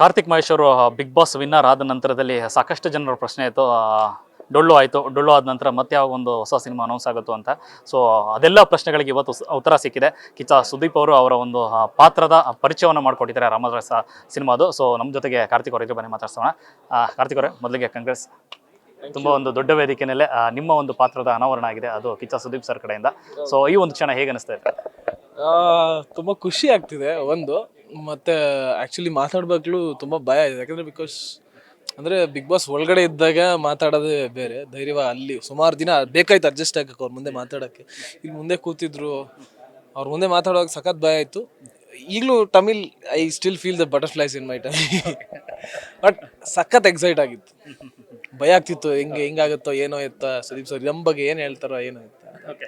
ಕಾರ್ತಿಕ್ ಮಹೇಶ್ ಅವರು big boss winner ಆದ ನಂತರದಲ್ಲಿ ಸಾಕಷ್ಟು ಜನರ ಪ್ರಶ್ನೆ ಆಯಿತು. ಡೊಳ್ಳು ಆಯಿತು, ಡೊಳ್ಳು ಆದ ನಂತರ ಮತ್ತೆ ಯಾವ ಒಂದು ಹೊಸ ಸಿನಿಮಾ ಅನೌನ್ಸ್ ಆಗುತ್ತೋ ಅಂತ. ಸೊ ಅದೆಲ್ಲ ಪ್ರಶ್ನೆಗಳಿಗೆ ಇವತ್ತು ಉತ್ತರ ಸಿಕ್ಕಿದೆ. ಕಿಚ್ಚ ಸುದೀಪ್ ಅವರು ಅವರ ಒಂದು ಪಾತ್ರದ ಪರಿಚಯವನ್ನು ಮಾಡಿಕೊಟ್ಟಿದ್ದಾರೆ ರಾಮರಸ ಸಿನಿಮಾದು. ಸೊ ನಮ್ಮ ಜೊತೆಗೆ ಕಾರ್ತಿಕ್ ಅವರಿಗೆ ಬನ್ನಿ ಮಾತಾಡ್ಸೋಣ. ಕಾರ್ತಿಕ್ ಅವರೇ, ಮೊದಲಿಗೆ ಕಂಗ್ರೆಸ್. ತುಂಬ ಒಂದು ದೊಡ್ಡ ವೇದಿಕೆಯಲ್ಲೇ ನಿಮ್ಮ ಒಂದು ಪಾತ್ರದ ಅನಾವರಣ ಆಗಿದೆ, ಅದು ಕಿಚ್ಚ ಸುದೀಪ್ ಸರ್ ಕಡೆಯಿಂದ. ಸೊ ಈ ಒಂದು ಕ್ಷಣ ಹೇಗೆ ಅನಿಸ್ತಾ ಇದೆ? ತುಂಬ ಖುಷಿ ಆಗ್ತಿದೆ ಒಂದು, ಮತ್ತು ಆ್ಯಕ್ಚುಲಿ ಮಾತಾಡ್ಬೇಕಲು ತುಂಬ ಭಯ ಇದೆ. ಯಾಕಂದರೆ ಅಂದರೆ ಬಿಗ್ ಬಾಸ್ ಒಳಗಡೆ ಇದ್ದಾಗ ಮಾತಾಡೋದೇ ಬೇರೆ ಧೈರ್ಯ. ಅಲ್ಲಿ ಸುಮಾರು ದಿನ ಬೇಕಾಯ್ತು ಅಡ್ಜಸ್ಟ್ ಆಗಕ್ಕೆ ಅವ್ರ ಮುಂದೆ ಮಾತಾಡೋಕ್ಕೆ. ಇಲ್ಲಿ ಮುಂದೆ ಕೂತಿದ್ರು, ಅವ್ರ ಮುಂದೆ ಮಾತಾಡುವಾಗ ಸಖತ್ ಭಯ ಆಯಿತು. ಈಗಲೂ Tamil I still feel the butterflies in my time. But ಸಖತ್ ಎಕ್ಸೈಟ್ ಆಗಿತ್ತು, ಭಯ ಆಗ್ತಿತ್ತು ಹೆಂಗಾಗುತ್ತೋ ಏನೋ ಎತ್ತ ಸುದೀಪ್ ಸರ್ ನಮ್ಮ ಬಗ್ಗೆ ಏನು ಹೇಳ್ತಾರೋ ಏನೋ ಎತ್ತ. ಓಕೆ,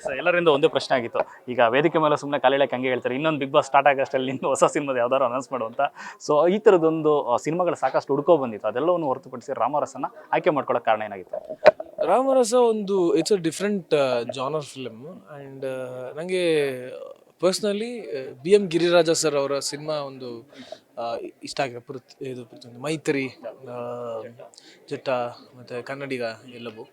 ಸೊ ಎಲ್ಲರಿಂದ ಒಂದೇ ಪ್ರಶ್ನೆ ಆಗಿತ್ತು. ಈಗ ವೇದಿಕೆ ಮೇಲೆ ಸುಮ್ಮನೆ ಕಾಲಿಳಕ್ಕೆ ಹಂಗೆ ಹೇಳ್ತಾರೆ, ಇನ್ನೊಂದು ಬಿಗ್ ಬಾಸ್ ಸ್ಟಾರ್ಟ್ ಆಗೋಷ್ಟರಲ್ಲಿ ನಿನ್ನ ಹೊಸ ಸಿನಿಮಾದ ಯಾವ್ದಾದ್ರು ಅನೌನ್ಸ್ ಮಾಡುವಂತ. ಸೊ ಈ ಥರದೊಂದು ಸಿನಿಮಾಗಳು ಸಾಕಷ್ಟು ಹುಡ್ಕೋ ಬಂದಿತ್ತು, ಅದೆಲ್ಲವನ್ನು ಹೊರತುಪಡಿಸಿ ರಾಮರಸನ ಆಯ್ಕೆ ಮಾಡ್ಕೊಳ್ಳೋಕೆ ಕಾರಣ ಏನಾಗಿತ್ತು? ರಾಮರಸ ಒಂದು it's a different genre film. And ನನಗೆ ಪರ್ಸ್ನಲಿ BM ಗಿರಿರಾಜ ಸರ್ ಅವರ ಸಿನಿಮಾ ಒಂದು ಇಷ್ಟ ಆಗಿದೆ. ಮೈತ್ರಿ, ಜಟ್ಟ ಮತ್ತು ಕನ್ನಡಿಗ ಎಲ್ಲವೂ.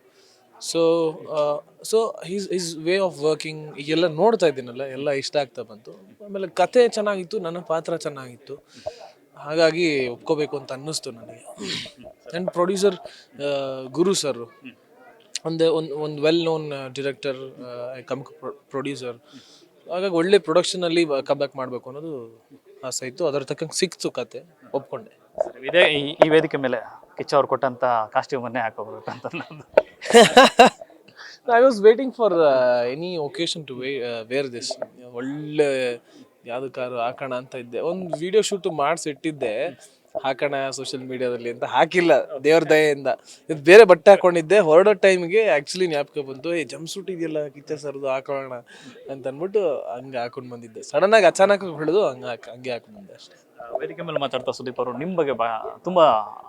So he's way of working ಈಗೆಲ್ಲ ನೋಡ್ತಾ ಇದ್ದೀನಲ್ಲ, ಎಲ್ಲ ಇಷ್ಟ ಆಗ್ತಾ ಬಂತು. ಆಮೇಲೆ ಕತೆ ಚೆನ್ನಾಗಿತ್ತು, ನನ್ನ ಪಾತ್ರ ಚೆನ್ನಾಗಿತ್ತು, ಹಾಗಾಗಿ ಒಪ್ಕೋಬೇಕು ಅಂತ ಅನ್ನಿಸ್ತು ನನಗೆ. ಆ್ಯಂಡ್ ಪ್ರೊಡ್ಯೂಸರ್ ಗುರು ಸರ್ ಒಂದು ವೆಲ್ ನೋನ್ ಡಿರೆಕ್ಟರ್, ಪ್ರೊಡ್ಯೂಸರ್, ಹಾಗಾಗಿ ಒಳ್ಳೆ ಪ್ರೊಡಕ್ಷನಲ್ಲಿ ಕಮ್ಬ್ಯಾಕ್ ಮಾಡಬೇಕು ಅನ್ನೋದು ಆಸೆ ಇತ್ತು. ಅದರ ತಕ್ಕಂಗೆ ಸಿಕ್ತು ಕತೆ, ಒಪ್ಕೊಂಡೆ. ಇದೇ ಈ ವೇದಿಕೆ ಮೇಲೆ ಕಿಚ್ಚ ಅವ್ರು ಕೊಟ್ಟಂತ ಕಾಸ್ಟ್ಯೂಮನ್ನೇ ಹಾಕೋಬೇಕು ಅಂತ ನಾನು. I was waiting for any occasion to wear this. ಒಳ್ಳೆ ಯಾವುದಕ್ಕಾದ್ರು ಹಾಕೋಣ ಅಂತ ಇದ್ದೆ. ಒಂದು ವಿಡಿಯೋ ಶೂಟ್ ಮಾಡಿಸಿಟ್ಟಿದ್ದೆ, ಹಾಕೋಣ ಸೋಷಿಯಲ್ ಮೀಡಿಯಾದಲ್ಲಿ ಅಂತ. ಹಾಕಿಲ್ಲ, ದೇವ್ರ ದಯೆಯಿಂದ. ಇದು ಬೇರೆ ಬಟ್ಟೆ ಹಾಕೊಂಡಿದ್ದೆ. ಹೊರಡೋ ಟೈಮ್ಗೆ ಆ್ಯಕ್ಚುಲಿ ಜ್ಞಾಪಕ ಬಂತು, ಜಂಪ್ ಸೂಟ್ ಇದೆಯಲ್ಲ ಕಿಚ್ಚ ಸರ್ದು, ಹಾಕೋಣ ಅಂತ ಅಂದ್ಬಿಟ್ಟು ಹಂಗೆ ಹಾಕೊಂಡು ಬಂದಿದ್ದೆ. ಸಡನ್ನಾಗಿ ಅಚಾನಕ್ ಹಿಡಿದು ಹಂಗೆ ಹಾಕೊಂಡು ಬಂದೆ ಅಷ್ಟೇ. ವೇದಿಕೆ ಮೇಲೆ ಮಾತಾಡ್ತಾ ಸುದೀಪ್ ಅವರು ನಿಮ್ಮ ಬಗ್ಗೆ ತುಂಬ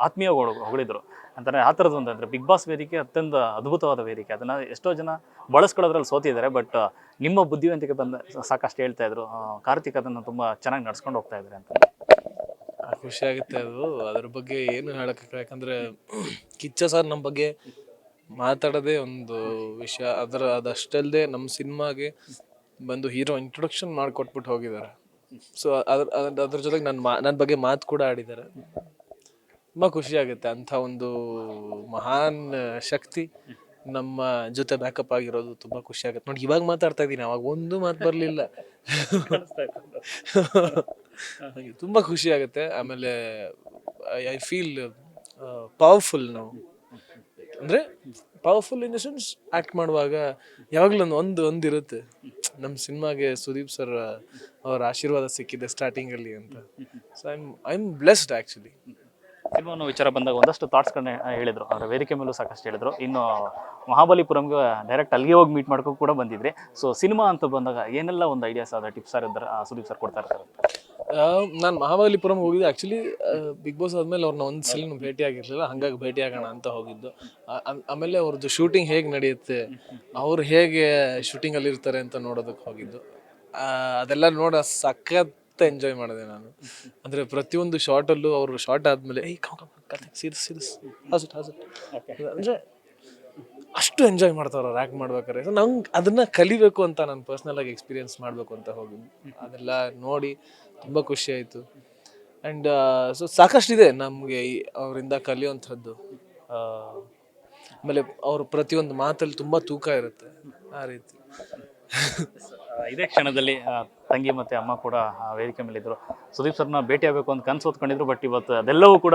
ಆತ್ಮೀಯ ಹೊಗಳಿದ್ರು ಅಂತಾನೆ. ಆ ಥರದ್ದು ಅಂತಂದರೆ ಬಿಗ್ ಬಾಸ್ ವೇದಿಕೆ ಅತ್ಯಂತ ಅದ್ಭುತವಾದ ವೇದಿಕೆ, ಅದನ್ನು ಎಷ್ಟೋ ಜನ ಬಳಸ್ಕೊಳ್ಳೋದ್ರಲ್ಲಿ ಸೋತಿದ್ದಾರೆ. ಬಟ್ ನಿಮ್ಮ ಬುದ್ಧಿವಂತಿಕೆ ಬಂದ ಸಾಕಷ್ಟು ಹೇಳ್ತಾ ಇದ್ರು. ಕಾರ್ತಿಕ್ ಅದನ್ನು ತುಂಬ ಚೆನ್ನಾಗಿ ನಡ್ಸ್ಕೊಂಡು ಹೋಗ್ತಾ ಇದ್ದಾರೆ ಅಂತ. ಖುಷಿ ಆಗುತ್ತೆ ಅದು. ಅದ್ರ ಬಗ್ಗೆ ಏನು ಹೇಳೋಕ್ಕಾಗಲ್ಲ. ಯಾಕಂದರೆ ಕಿಚ್ಚ ಸರ್ ನಮ್ಮ ಬಗ್ಗೆ ಮಾತಾಡೋದೇ ಒಂದು ವಿಷಯ. ಅದಷ್ಟಲ್ಲದೆ ನಮ್ಮ ಸಿನಿಮಾಗೆ ಬಂದು ಹೀರೋ ಇಂಟ್ರೊಡಕ್ಷನ್ ಮಾಡಿಕೊಟ್ಬಿಟ್ಟು ಹೋಗಿದ್ದಾರೆ. ಸೊ ಅದ್ರ ಜೊತೆಗೆ ನನ್ನ ಬಗ್ಗೆ ಮಾತು ಕೂಡ ಆಡಿದ್ದಾರೆ. ತುಂಬ ಖುಷಿ ಆಗುತ್ತೆ. ಅಂಥ ಒಂದು ಮಹಾನ್ ಶಕ್ತಿ ನಮ್ಮ ಜೊತೆ ಬ್ಯಾಕಪ್ ಆಗಿರೋದು ತುಂಬ ಖುಷಿ ಆಗುತ್ತೆ. ನೋಡಿ, ಇವಾಗ ಮಾತಾಡ್ತಾ ಇದ್ದೀನಿ, ಅವಾಗ ಒಂದು ಮಾತು ಬರಲಿಲ್ಲ. ತುಂಬ ಖುಷಿ ಆಗುತ್ತೆ. ಆಮೇಲೆ ಐ ಫೀಲ್ ಪವರ್ಫುಲ್. ನಾವು ಅಂದರೆ powerful in the sense, act ಮಾಡುವಾಗ ಯಾವಾಗಲೂ ಒಂದಿರುತ್ತೆ, ನಮ್ಮ ಸಿನಿಮಾಗೆ ಸುದೀಪ್ ಸರ್ ಅವರ ಆಶೀರ್ವಾದ ಸಿಕ್ಕಿದೆ ಸ್ಟಾರ್ಟಿಂಗಲ್ಲಿ ಅಂತ. So I am blessed actually. ಸಿನಿಮಾನು ವಿಚಾರ ಬಂದಾಗ ಒಂದಷ್ಟು ಥಾಟ್ಸ್ಗಳನ್ನ ಹೇಳಿದರು, ಅವರ ವೇದಿಕೆ ಮೇಲೂ ಸಾಕಷ್ಟು ಹೇಳಿದರು. ಇನ್ನು ಮಹಾಬಲಿಪುರಂಗೆ ಡೈರೆಕ್ಟ್ ಅಲ್ಲಿಗೆ ಹೋಗಿ ಮೀಟ್ ಮಾಡ್ಕೊಂಡು ಕೂಡ ಬಂದಿದ್ರಿ. ಸೊ ಸಿನಿಮಾ ಅಂತ ಬಂದಾಗ ಏನೆಲ್ಲ ಒಂದು ಐಡಿಯಾಸ್ ಅದ ಟಿಪ್ಸ್ ಇದ್ದಾರೆ ಸುದೀಪ್ ಸರ್ ಕೊಡ್ತಾ ಇರ್ತಾರೆ? ನಾನು ಮಹಾಬಲಿಪುರಂ ಹೋಗಿದ್ದೆ ಆ್ಯಕ್ಚುಲಿ. ಬಿಗ್ ಬಾಸ್ ಆದಮೇಲೆ ಅವ್ರನ್ನ ಒಂದು ಸಲ ಭೇಟಿ ಆಗಿರಲಿಲ್ಲ, ಹಾಗಾಗಿ ಭೇಟಿ ಆಗೋಣ ಅಂತ ಹೋಗಿದ್ದು. ಆಮೇಲೆ ಅವ್ರದ್ದು ಶೂಟಿಂಗ್ ಹೇಗೆ ನಡೆಯುತ್ತೆ, ಅವ್ರು ಹೇಗೆ ಶೂಟಿಂಗಲ್ಲಿ ಇರ್ತಾರೆ ಅಂತ ನೋಡೋದಕ್ಕೆ ಹೋಗಿದ್ದು. ಅದೆಲ್ಲ ನೋಡ ಸಖತ್ ಎಂಜಾಯ್ ಮಾಡಿದೆ ನಾನು. ಅಂದರೆ ಪ್ರತಿಯೊಂದು ಶಾರ್ಟಲ್ಲೂ ಅವರು ಶಾರ್ಟ್ ಆದಮೇಲೆ ಅಂದರೆ ಅಷ್ಟು ಎಂಜಾಯ್ ಮಾಡ್ತಾರೆ ಅವ್ರು ಆ್ಯಕ್ಟ್ ಮಾಡ್ಬೇಕಾದ್ರೆ. ಸೊ ನಂಗೆ ಅದನ್ನು ಕಲಿಬೇಕು ಅಂತ ನಾನು ಪರ್ಸ್ನಲಾಗಿ ಎಕ್ಸ್ಪೀರಿಯೆನ್ಸ್ ಮಾಡಬೇಕು ಅಂತ ಹೋಗಿದ್ದು. ಅದೆಲ್ಲ ನೋಡಿ ತುಂಬ ಖುಷಿ ಆಯಿತು. ಆ್ಯಂಡ್ ಸೊ ಸಾಕಷ್ಟಿದೆ ನಮಗೆ ಅವರಿಂದ ಕಲಿಯುವಂಥದ್ದು. ಆಮೇಲೆ ಅವರು ಪ್ರತಿಯೊಂದು ಮಾತಲ್ಲಿ ತುಂಬ ತೂಕ ಇರುತ್ತೆ, ಆ ರೀತಿ. ಇದೇ ಕ್ಷಣದಲ್ಲಿ ತಂಗಿ ಮತ್ತು ಅಮ್ಮ ಕೂಡ ವೇದಿಕೆ ಮೇಲಿದ್ದರು. ಸುದೀಪ್ ಸರ್ನ ಭೇಟಿ ಆಗಬೇಕು ಅಂತ ಕನಸು ಹೊತ್ಕೊಂಡಿದ್ರು. ಬಟ್ ಇವತ್ತು ಅದೆಲ್ಲವೂ ಕೂಡ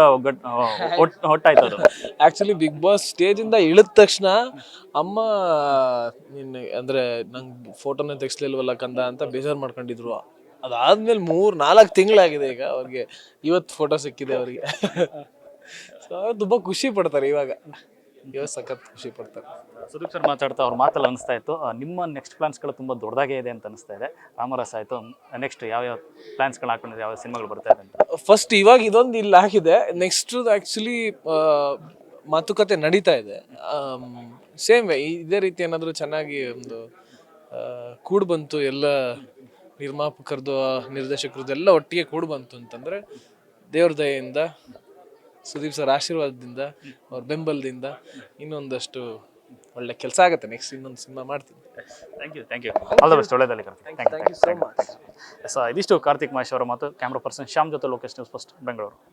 ಹೊಟ್ಟಾಯ್ತು. ಅದು ಆ್ಯಕ್ಚುಲಿ ಬಿಗ್ ಬಾಸ್ ಸ್ಟೇಜಿಂದ ಇಳಿದ ತಕ್ಷಣ ಅಮ್ಮ ನಿನ್ನೆ ಅಂದರೆ ನಂಗೆ ಫೋಟೋನೇ ತೆಗಿಸ್ಲಿಲ್ವಲ್ಲ ಕಂದ ಅಂತ ಬೇಜಾರು ಮಾಡ್ಕೊಂಡಿದ್ರು. ಅದಾದ್ಮೇಲೆ 3-4 ತಿಂಗಳಾಗಿದೆ ಈಗ ಅವ್ರಿಗೆ. ಇವತ್ತು ಫೋಟೋ ಸಿಕ್ಕಿದೆ ಅವರಿಗೆ. ಸೊ ತುಂಬ ಖುಷಿ ಪಡ್ತಾರೆ ಇವಾಗ ಸಖತ್ ಖುಷಿ ಪಡ್ತಾರೆ. ಸುದೀಪ್ ಸರ್ ಮಾತಾಡ್ತಾ ಅವ್ರ ಮಾತಲ್ಲಿ ಅನಿಸ್ತಾ ಇತ್ತು, ನಿಮ್ಮ ನೆಕ್ಸ್ಟ್ ಪ್ಲಾನ್ಸ್ಗಳು ತುಂಬ ದೊಡ್ಡದಾಗೇ ಇದೆ ಅಂತ ಅನಿಸ್ತಾ ಇದೆ. ರಾಮರಸ ಆಯಿತು, ನೆಕ್ಸ್ಟ್ ಯಾವ್ಯಾವ ಪ್ಲಾನ್ಸ್ಗಳು ಹಾಕೊಂಡಿದ್ರೆ, ಯಾವ ಸಿನಿಮಾಗಳು ಬರ್ತಾ ಇದೆ ಅಂತ? ಫಸ್ಟ್ ಇವಾಗ ಇದೊಂದು ಇಲ್ಲಿ ಹಾಕಿದೆ. ನೆಕ್ಸ್ಟ್ ಆ್ಯಕ್ಚುಲಿ ಮಾತುಕತೆ ನಡೀತಾ ಇದೆ. ಸೇಮ್ ವೇ ಇದೇ ರೀತಿ ಏನಾದರೂ ಚೆನ್ನಾಗಿ ಒಂದು ಕೂಡು ಬಂತು, ಎಲ್ಲ ನಿರ್ಮಾಪಕರದು ನಿರ್ದೇಶಕರದ್ದು ಎಲ್ಲ ಒಟ್ಟಿಗೆ ಕೂಡು ಬಂತು ಅಂತಂದರೆ ದೇವ್ರ ದಯೆಯಿಂದ, ಸುದೀಪ್ ಸರ್ ಆಶೀರ್ವಾದದಿಂದ, ಅವ್ರ ಬೆಂಬಲದಿಂದ ಇನ್ನೊಂದಷ್ಟು ಒಳ್ಳೆ ಕೆಲಸ ಆಗುತ್ತೆ. ನೆಕ್ಸ್ಟ್ ಇನ್ನೊಂದು ಸಿನಿಮಾ ಮಾಡ್ತೀನಿ. Thank you all the best. ಒಳ್ಳೆಯದಲ್ಲಿ ಥ್ಯಾಂಕ್ ಯು ಸೋ ಮಚ್. ಇದಿಷ್ಟು ಕಾರ್ತಿಕ್ ಮಹೇಶ್ ಅವರ ಮಾತು. ಕ್ಯಾಮ್ರಾ ಪರ್ಸನ್ ಶ್ಯಾಮ್ ಜೊತೆ ಲೋಕೇಶ್, ನ್ಯೂಸ್ ಫಸ್ಟ್, ಬೆಂಗಳೂರು.